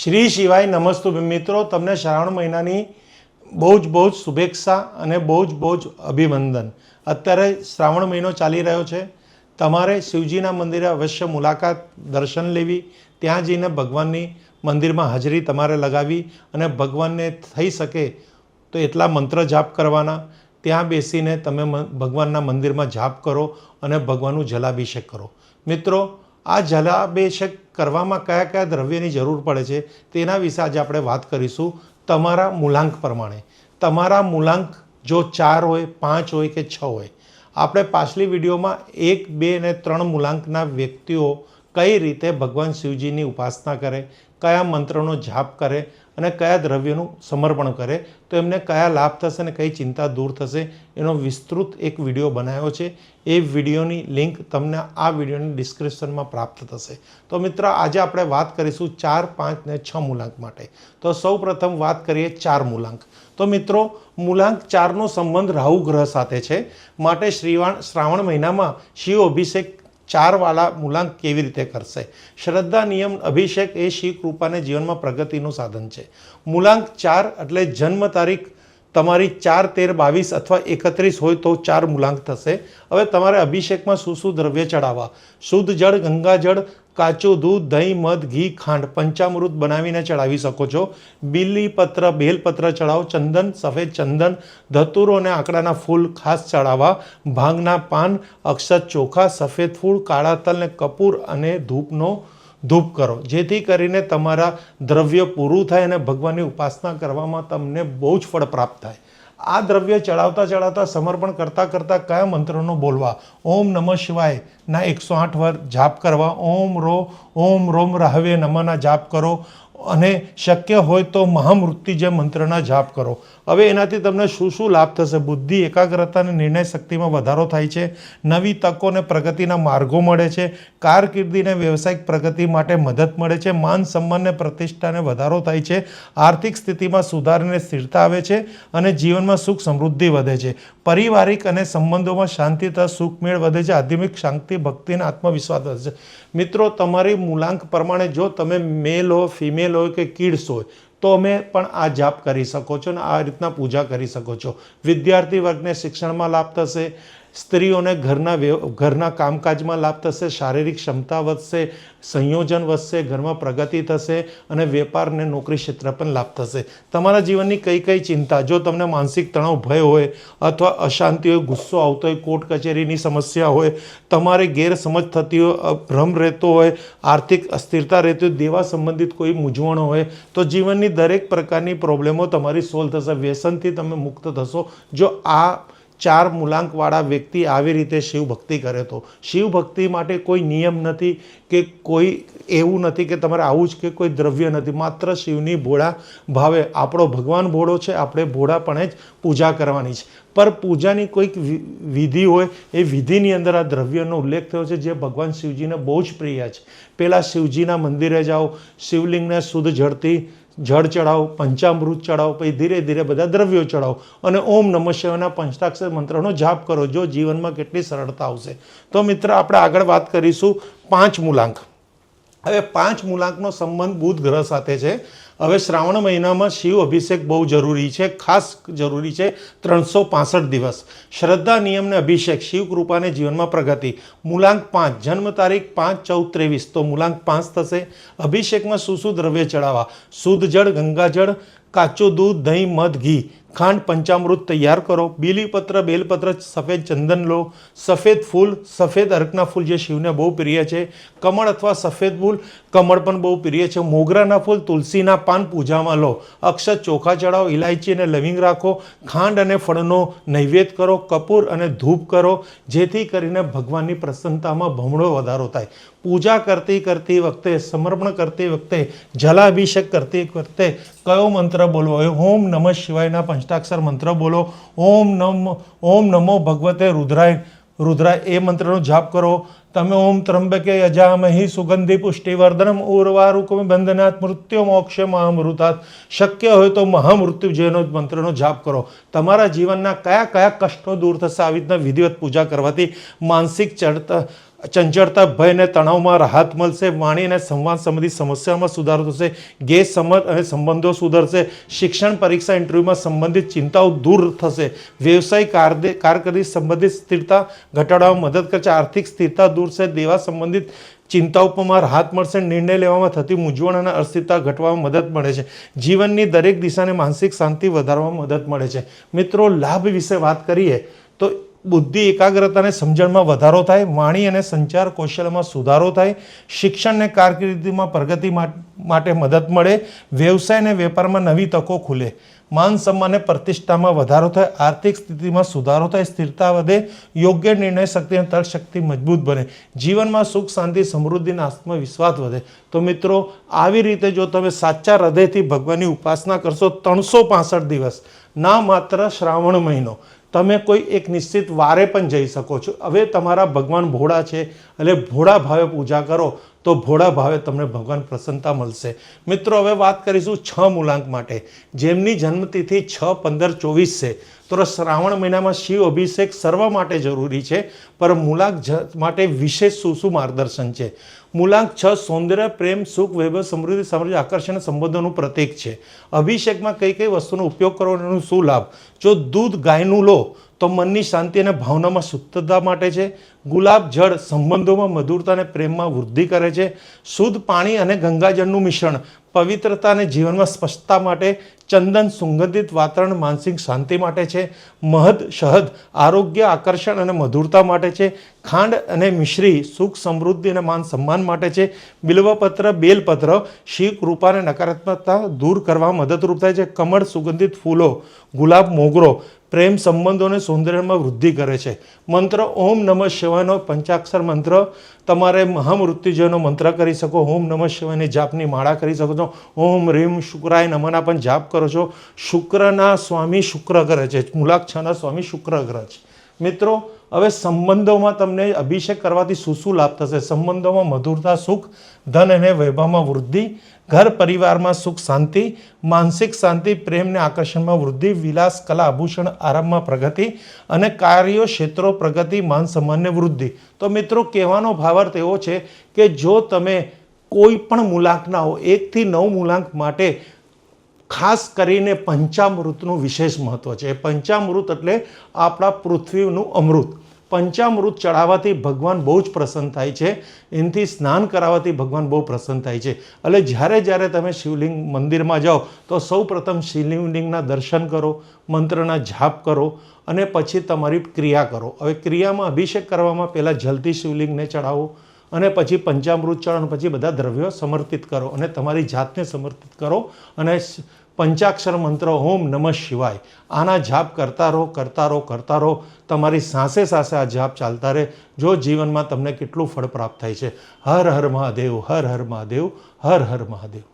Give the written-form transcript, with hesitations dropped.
શ્રી શિવાય નમસ્તુ મિત્રો, તમને શ્રાવણ મહિનાની બહુ જ શુભેચ્છા અને બહુ જ અભિનંદન। અત્યારે શ્રાવણ મહિનો ચાલી રહ્યો છે। તમારે શિવજીના મંદિરે અવશ્ય મુલાકાત દર્શન લેવી, ત્યાં જઈને ભગવાનની મંદિરમાં હાજરી તમારે લગાવી અને ભગવાનને થઈ શકે તો એટલા મંત્ર જાપ કરવાના। ત્યાં બેસીને તમે ભગવાનના મંદિરમાં જાપ કરો અને ભગવાનનું જલાભિષેક કરો। મિત્રો, આ જલાભિષેક કરવામાં કયા કયા દ્રવ્યની જરૂર પડે છે તેના વિશે આજે આપણે વાત કરીશું। તમારા મૂલાંક પ્રમાણે, તમારા મૂલાંક જો 4 હોય, 5 હોય કે 6 હોય, આપણે પાછલી વિડીયોમાં 1, 2 અને 3 મૂલાંકના વ્યક્તિઓ કઈ રીતે ભગવાન શિવજીની ઉપાસના કરે, કયા મંત્રનો જાપ કરે અને કયા દ્રવ્યનું સમર્પણ કરે તો એમને કયા લાભ થશે અને કઈ ચિંતા દૂર થશે એનો વિસ્તૃત એક વિડીયો બનાવ્યો છે। એ વિડીયોની લિંક તમને આ વિડીયોની ડિસ્ક્રિપ્શનમાં પ્રાપ્ત થશે। તો મિત્રો, આજે આપણે વાત કરીશું 4, 5 અને 6 મૂલાંક માટે। તો સૌ પ્રથમ વાત કરીએ 4 મૂલાંક। તો મિત્રો, મૂલાંક 4નો સંબંધ રાહુ ગ્રહ સાથે છે, માટે શ્રાવણ મહિનામાં શિવ અભિષેક 4 વાળા મૂલાંક કેવી રીતે કરશે? શ્રદ્ધા, નિયમ, અભિષેક એ શિવ કૃપાને જીવનમાં પ્રગતિનું સાધન છે। મૂલાંક 4 એટલે જન્મ તારીખ તમારી 4, 13, 22 અથવા 31 હોય તો 4 મૂલાંક થશે। હવે તમારે અભિષેકમાં શું દ્રવ્ય ચડાવવા? શુદ્ધ જળ, ગંગાજળ, કાચું દૂધ, દહીં, મધ, ઘી, ખાંડ, પંચામૃત બનાવીને ચડાવી શકો છો। બીલીપત્ર, બેલપત્ર ચડાવો, ચંદન, સફેદ ચંદન, ધતુરો અને આંકડાના ફૂલ ખાસ ચડાવવા, ભાંગના પાન, અક્ષત ચોખા, સફેદ ફૂલ, કાળા તલ ને કપૂર અને ધૂપ કરો, જેથી કરીને તમારા દ્રવ્ય પૂરું થાય અને ભગવાનની ઉપાસના કરવામાં તમને બહુ જ ફળ પ્રાપ્ત થાય। આ દ્રવ્ય ચડાવતા સમર્પણ કરતા કયા મંત્રોનો બોલવા? ઓમ નમઃ શિવાય ના 108 વાર જાપ કરવા, ઓમ રોમ રાહવે નમઃના જાપ કરો અને શક્ય હોય તો મહામૃત્યુંજય મંત્રના જાપ કરો। હવે એનાથી તમને શું લાભ થશે? બુદ્ધિ, એકાગ્રતા અને નિર્ણય શક્તિમાં વધારો થાય છે, નવી તકો અને પ્રગતિના માર્ગો મળે છે, કારકિર્દી અને વ્યવસાયિક પ્રગતિ માટે મદદ મળે છે, માન સન્માન અને પ્રતિષ્ઠાને વધારો થાય છે, આર્થિક સ્થિતિમાં સુધાર અને સ્થિરતા આવે છે અને જીવનમાં સુખ સમૃદ્ધિ વધે છે, પારિવારિક અને સંબંધોમાં શાંતિ તથા સુખ મેળ વધે છે, આધ્યાત્મિક શાંતિ, ભક્તિ અને આત્મવિશ્વાસ વધે છે। મિત્રો, તમારી મૂલાંક પ્રમાણે જો તમે મેલ હોય, ફિમેલ હોય કે કિડ્સ હોય તો અમે પણ આ જાપ કરી શકો છો અને આ રીતના પૂજા કરી શકો છો। વિદ્યાર્થી વર્ગને શિક્ષણમાં લાભ થશે, સ્ત્રીઓને ઘરના કામકાજમાં લાભ થશે, શારીરિક ક્ષમતા વધશે, સંયોજન વધશે, ઘરમાં પ્રગતિ થશે અને વેપાર અને નોકરી ક્ષેત્ર પણ લાભ થશે। તમારા જીવનની કઈ ચિંતા, જો તમને માનસિક તણાવ, ભય હોય અથવા અશાંતિ હોય, ગુસ્સો આવતો હોય, કોર્ટ કચેરીની સમસ્યા હોય, તમારે ગેરસમજ થતી હોય, ભ્રમ રહેતો હોય, આર્થિક અસ્થિરતા રહેતી હોય, દેવા સંબંધિત કોઈ મૂંઝવણ હોય તો જીવનની દરેક પ્રકારની પ્રોબ્લેમો તમારી સોલ્વ થશે, વ્યસનથી તમે મુક્ત થશો જો આ 4 મૂલાંકવાળા વ્યક્તિ આવી રીતે શિવ ભક્તિ કરે તો। શિવ ભક્તિ માટે કોઈ નિયમ નથી કે કોઈ એવું નથી કે તમારે આવું જ કે કોઈ દ્રવ્ય નથી, માત્ર શિવની ભોળા ભાવે, આપણો ભગવાન ભોળો છે, આપણે ભોળાપણે જ પૂજા કરવાની છે। પર પૂજાની કોઈક વિધિ હોય, એ વિધિની અંદર આ દ્રવ્યનો ઉલ્લેખ થયો છે જે ભગવાન શિવજીને બહુ જ પ્રિય છે। પહેલાં શિવજીના મંદિરે જાઓ, શિવલિંગને શુદ્ધ જળથી જળ ચડાવો, પંચામૃત ચડાવો, પછી ધીરે ધીરે બધા દ્રવ્યો ચડાવો અને ઓમ નમઃ શિવાયના પંચાક્ષર મંત્રનો જાપ કરો, જો જીવનમાં કેટલી સરળતા આવશે। તો મિત્ર, આપણે આગળ વાત કરીશું 5 મૂલાંક। હવે 5 મૂલાંકનો સંબંધ બુધ ગ્રહ સાથે છે। હવે શ્રાવણ મહિનામાં શિવ અભિષેક બહુ જરૂરી છે, ખાસ જરૂરી છે, 365 દિવસ। શ્રદ્ધા, નિયમ ને અભિષેક, શિવ કૃપાને જીવનમાં પ્રગતિ। મૂલાંક 5, જન્મ તારીખ 5, 14, 23 તો મૂલાંક 5 થશે। અભિષેકમાં શું દ્રવ્ય ચડાવવા? શુદ્ધ જળ, ગંગાજળ, કાચું દૂધ, દહીં, મધ, ઘી, ખાંડ, પંચામૃત તૈયાર કરો, બીલીપત્ર, બેલપત્ર, સફેદ ચંદન લો, સફેદ ફૂલ, સફેદ અર્કના ફૂલ જે શિવને બહુ પ્રિય છે, કમળ અથવા સફેદ ફૂલ, કમળ પણ બહુ પ્રિય છે, મોગરાના ફૂલ, તુલસીના પાન પૂજામાં લો, અક્ષત ચોખા ચડાવો, ઇલાયચી અને લવિંગ રાખો, ખાંડ અને ફળનો નૈવેદ્ય કરો, કપૂર અને ધૂપ કરો, જેથી કરીને ભગવાનની પ્રસન્નતામાં બમણો વધારો થાય। પૂજા કરતી વખતે, સમર્પણ કરતી વખતે, જલાભિષેક કરતી વખતે કયો મંત્ર બોલવો? ઓમ નમઃ શિવાયના પંચાક્ષર મંત્ર બોલો, ઓમ નમો ભગવતે રુદ્રાય એ મંત્રનો જાપ કરો। તમે ઓમ ત્રંબકે યજામહી સુગંધિ પુષ્ટિવર્ધનમ ઉર્વારુકમ બંધનાથ મૃત્યુ મોક્ષ મહામૃતાત, શક્ય હોય તો મહામૃત્યુજયનો મંત્રનો જાપ કરો। તમારા જીવનના કયા કષ્ટો દૂર થશે આવી રીતના વિધિવત પૂજા કરવાથી? માનસિક ચડતા ચંચળતા, ભય અને તણાવમાં રાહત મળશે. વાણી અને સંવાદ સંબંધિત સમસ્યામાં સુધારો થશે. ગેરસમજ અને સંબંધો સુધરશે. શિક્ષણ, પરીક્ષા, ઇન્ટરવ્યુમાં સંબંધિત ચિંતાઓ દૂર થશે. વ્યવસાય, કારકિર્દી સંબંધિત સ્થિરતા ઘટાડવામાં મદદ કરશે. આર્થિક સ્થિરતા દૂર છે. દેવા સંબંધિત ચિંતાઓમાં રાહત મળશે. નિર્ણય લેવામાં થતી મૂંઝવણ અને અસ્થિરતા ઘટવામાં મદદ મળે છે. જીવનની દરેક દિશાને માનસિક શાંતિ વધારવામાં મદદ મળે છે. મિત્રો, લાભ વિશે વાત કરીએ તો બુદ્ધિ, એકાગ્રતા અને સમજણમાં વધારો થાય. વાણી અને સંચાર કૌશલ્યમાં સુધારો થાય. શિક્ષણ અને કારકિર્દીમાં પ્રગતિ માટે મદદ મળે. વ્યવસાય અને વેપારમાં નવી તકો ખુલે. માન સન્માન અને પ્રતિષ્ઠામાં વધારો થાય. આર્થિક સ્થિતિમાં સુધારો થાય. સ્થિરતા વધે. યોગ્ય નિર્ણય શક્તિ અને તર્ક શક્તિ મજબૂત બને. જીવનમાં સુખ, શાંતિ, સમૃદ્ધિ અને આત્મવિશ્વાસ વધે. તો મિત્રો, આવી રીતે જો તમે સાચા હૃદયથી ભગવાનની ઉપાસના કરશો 365 દિવસ, ના માત્ર શ્રાવણ મહિનો, તમે કોઈ એક નિશ્ચિત વારે પણ જઈ શકો છો. હવે તમારા ભગવાન ભોળા છે એટલે ભોળા ભાવે પૂજા કરો તો ભોળા ભાવે તમને ભગવાન પ્રસન્નતા મળશે. મિત્રો, હવે વાત કરીશું 6 મૂલાંક માટે. જેમની જન્મતિથિ 6, 15, 24 છે તો શ્રાવણ મહિનામાં શિવ અભિષેક સર્વ માટે જરૂરી છે. પર મૂલાંક માટે વિશેષ શું માર્ગદર્શન છે? મૂલાંક 6 સૌંદર્ય, પ્રેમ, સુખ, વૈભવ, સમૃદ્ધિ, સામ્રાજ્ય, આકર્ષણ, સંબંધોનું પ્રતીક છે. અભિષેકમાં કઈ કઈ વસ્તુનો ઉપયોગ કરવાનો શું લાભ? જો દૂધ ગાયનું લો તો મનની શાંતિ અને ભાવનામાં શુદ્ધતા માટે છે. ગુલાબ જળ સંબંધોમાં મધુરતા અને પ્રેમમાં વૃદ્ધિ કરે છે. શુદ્ધ પાણી અને ગંગાજળનું મિશ્રણ પવિત્રતા અને જીવનમાં સ્પષ્ટતા માટે. ચંદન સુગંધિત વાતાવરણ માનસિક શાંતિ માટે છે. મધ, શહદ આરોગ્ય, આકર્ષણ અને મધુરતા માટે છે. ખાંડ અને મિશ્રી સુખ, સમૃદ્ધિ અને માન સન્માન માટે છે. બિલ્વપત્ર, બેલપત્ર શિવ કૃપા અને નકારાત્મકતા દૂર કરવા મદદરૂપ થાય છે. કમળ સુગંધિત ફૂલો, ગુલાબ, મોગરો પ્રેમ સંબંધો અને સૌંદર્યમાં વૃદ્ધિ કરે છે. મંત્ર ઓમ નમઃ શિવાયનો પંચાક્ષર મંત્ર તમારે મહામૃત્યુંજયનો મંત્ર કરી શકો. ઓમ નમઃ શિવાયની જાપની માળા કરી શકો છો. ઓમ રીમ શુક્રાય નમઃના પણ જાપ કરો છો. શુક્રના સ્વામી શુક્ર ગ્રહ છે. મૂલાંક 6ના સ્વામી શુક્ર ગ્રહ છે. મિત્રો, હવે સંબંધોમાં તમને અભિષેક કરવાથી શું લાભ થશે? સંબંધોમાં મધુરતા, સુખ, ધન અને વૈભવમાં વૃદ્ધિ. ઘર પરિવારમાં સુખ, શાંતિ, માનસિક શાંતિ, પ્રેમ ને આકર્ષણમાં વૃદ્ધિ. વિલાસ, કલા, આભૂષણ, આરામમાં પ્રગતિ અને કાર્યો ક્ષેત્રો પ્રગતિ, માન સન્માનને વૃદ્ધિ. તો મિત્રો, કહેવાનો ભાવાર્થ એવો છે કે જો તમે કોઈ પણ મૂલાંકના હો 1 થી 9 મૂલાંક માટે ખાસ કરીને પંચામૃતનું વિશેષ મહત્વ છે. પંચામૃત એટલે આપણા પૃથ્વીનું અમૃત. પંચામૃત ચડાવવાથી ભગવાન બહુ જ પ્રસન્ન થાય છે. એનાથી સ્નાન કરાવવાથી ભગવાન બહુ પ્રસન્ન થાય છે. એટલે જ્યારે તમે શિવલિંગ મંદિરમાં જાઓ તો સૌ પ્રથમ શિવલિંગના દર્શન કરો, મંત્રના જાપ કરો અને પછી તમારી ક્રિયા કરો. હવે ક્રિયામાં અભિષેક કરવામાં પહેલાં જલથી શિવલિંગને ચડાવો અને પછી પંચામૃત ચડાવો, પછી બધા દ્રવ્યો સમર્પિત કરો અને તમારી જાતને સમર્પિત કરો અને પંચાક્ષર મંત્ર ઓમ નમઃ શિવાય આના જાપ કરતા રહો. તમારી સાસે સાસે આ જાપ ચાલતા રહે. જો જીવનમાં તમને કેટલું ફળ પ્રાપ્ત થાય છે. હર હર મહાદેવ, હર હર મહાદેવ, હર હર મહાદેવ.